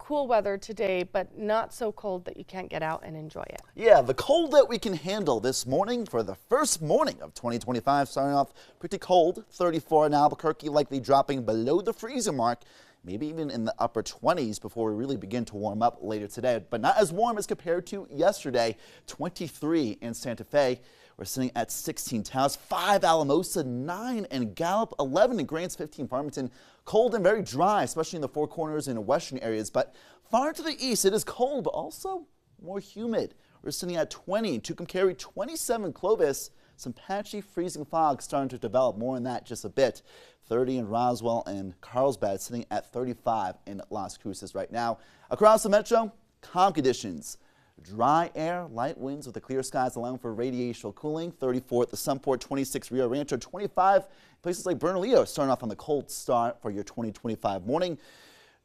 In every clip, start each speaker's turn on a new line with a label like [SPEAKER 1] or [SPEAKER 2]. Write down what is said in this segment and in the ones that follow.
[SPEAKER 1] cool weather today, but not so cold that you can't get out and enjoy it.
[SPEAKER 2] Yeah, the cold that we can handle this morning for the first morning of 2025, starting off pretty cold, 34 in Albuquerque, likely dropping below the freezing mark, maybe even in the upper 20s before we really begin to warm up later today, but not as warm as compared to yesterday. 23 in Santa Fe. We're sitting at 16 Taos, 5 Alamosa, 9 in Gallup, 11 in Grants, 15 Farmington. Cold and very dry, especially in the Four Corners and western areas, but far to the east it is cold, but also more humid. We're sitting at 20 in Tucumcari, 27 Clovis. Some patchy freezing fog starting to develop. More on that just a bit. 30 in Roswell and Carlsbad, sitting at 35 in Las Cruces right now. Across the metro, calm conditions. Dry air, light winds with the clear skies allowing for radiational cooling. 34 at the Sunport, 26 Rio Rancho, 25 places like Bernalillo starting off on the cold start for your 2025 morning.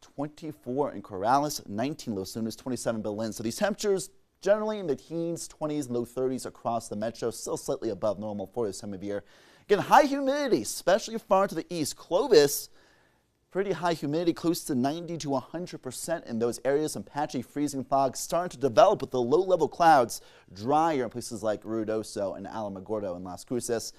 [SPEAKER 2] 24 in Corrales, 19 Los Lunas, 27 Berlin. So these temperatures generally in the teens, 20s, and low 30s across the metro, still slightly above normal for this time of year. Again, high humidity, especially far to the east. Clovis, pretty high humidity, close to 90 to 100% in those areas. Some patchy freezing fog starting to develop with the low-level clouds drier in places like Ruidoso and Alamogordo and Las Cruces.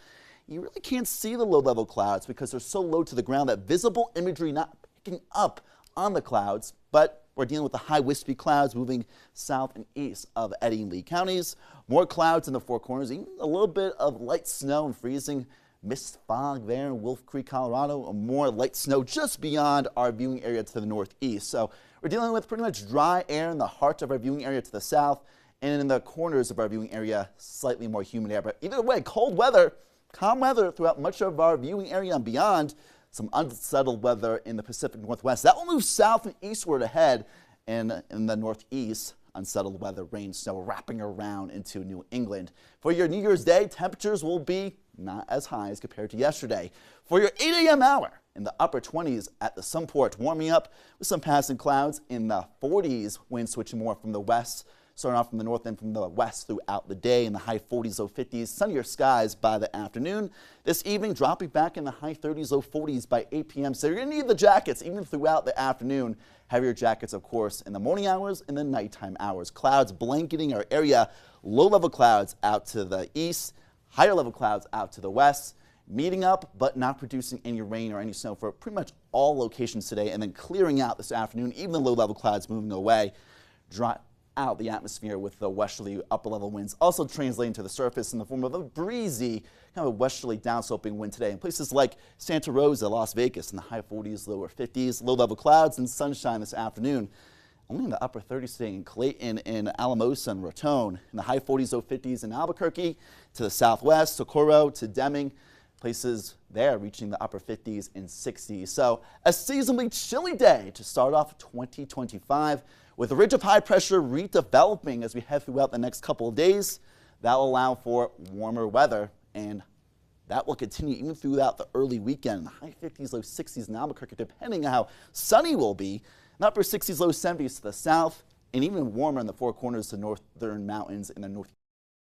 [SPEAKER 2] You really can't see the low-level clouds because they're so low to the ground that visible imagery not picking up on the clouds, but we're dealing with the high wispy clouds moving south and east of Eddy and Lee counties. More clouds in the Four Corners, even a little bit of light snow and freezing mist fog there in Wolf Creek, Colorado. More light snow just beyond our viewing area to the northeast. So we're dealing with pretty much dry air in the heart of our viewing area to the south, and in the corners of our viewing area, slightly more humid air. But either way, cold weather, calm weather throughout much of our viewing area and beyond. Some unsettled weather in the Pacific Northwest. That will move south and eastward ahead, and in the northeast, unsettled weather, rain, snow wrapping around into New England. For your New Year's Day, temperatures will be not as high as compared to yesterday. For your 8 a.m. hour, in the upper 20s at the Sunport, warming up with some passing clouds in the 40s, wind switching more from the west, starting off from the north and from the west throughout the day in the high 40s, low 50s, sunnier skies by the afternoon. This evening, dropping back in the high 30s, low 40s by 8 p.m. So you're going to need the jackets even throughout the afternoon. Heavier jackets, of course, in the morning hours and the nighttime hours. Clouds blanketing our area. Low-level clouds out to the east, higher-level clouds out to the west. Meeting up, but not producing any rain or any snow for pretty much all locations today, and then clearing out this afternoon. Even the low-level clouds moving away. Dry out the atmosphere with the westerly upper level winds also translating to the surface in the form of a breezy kind of westerly downsloping wind today in places like Santa Rosa, Las Vegas in the high 40s, lower 50s, low level clouds and sunshine this afternoon. Only in the upper 30s today in Clayton and Alamosa and Raton, in the high 40s, low 50s in Albuquerque to the southwest, Socorro to Deming, places there reaching the upper 50s and 60s. So a seasonably chilly day to start off 2025 with a ridge of high pressure redeveloping as we head throughout the next couple of days. That will allow for warmer weather, and that will continue even throughout the early weekend. The high 50s, low 60s in Albuquerque, depending on how sunny will be. The upper 60s, low 70s to the south, and even warmer in the Four Corners to northern mountains in the north.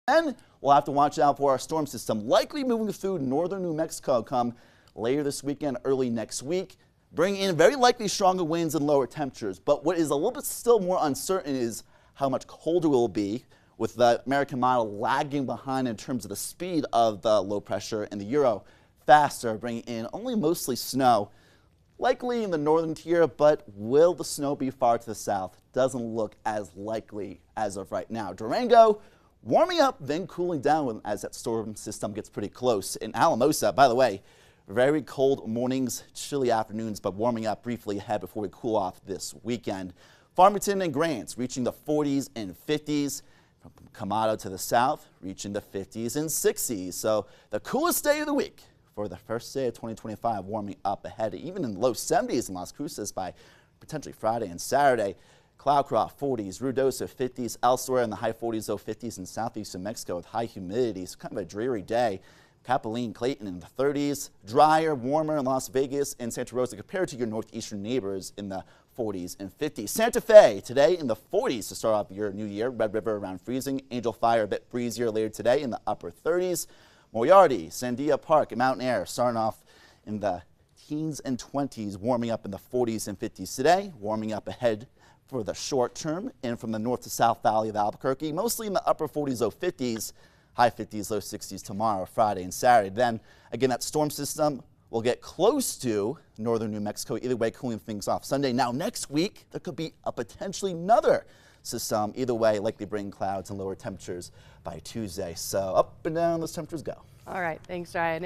[SPEAKER 2] Then we'll have to watch out for our storm system, likely moving through northern New Mexico come later this weekend, early next week, bringing in very likely stronger winds and lower temperatures. But what is a little bit still more uncertain is how much colder it will be, with the American model lagging behind in terms of the speed of the low pressure and the Euro faster, bringing in only mostly snow, likely in the northern tier, but will the snow be far to the south? Doesn't look as likely as of right now. Durango warming up, then cooling down as that storm system gets pretty close. In Alamosa, by the way, very cold mornings, chilly afternoons, but warming up briefly ahead before we cool off this weekend. Farmington and Grants reaching the 40s and 50s. From Camado to the south, reaching the 50s and 60s. So the coolest day of the week for the first day of 2025, warming up ahead, even in the low 70s in Las Cruces by potentially Friday and Saturday. Cloudcroft 40s, Ruidoso 50s, elsewhere in the high 40s, low 50s in southeastern Mexico with high humidity. It's kind of a dreary day. Capitoline, Clayton in the 30s, drier, warmer in Las Vegas and Santa Rosa compared to your northeastern neighbors in the 40s and 50s. Santa Fe today in the 40s to start off your new year. Red River around freezing. Angel Fire a bit breezier later today in the upper 30s. Moriarty, Sandia Park, and Mountain Air starting off in the teens and 20s, warming up in the 40s and 50s today. Warming up ahead for the short term, and from the north to south valley of Albuquerque, mostly in the upper 40s, low 50s, high 50s, low 60s tomorrow, Friday and Saturday. Then again, that storm system will get close to northern New Mexico, either way cooling things off Sunday. Now next week, there could be a potentially another system, either way likely bring clouds and lower temperatures by Tuesday. So up and down those temperatures go.
[SPEAKER 1] All right, thanks, Ryan.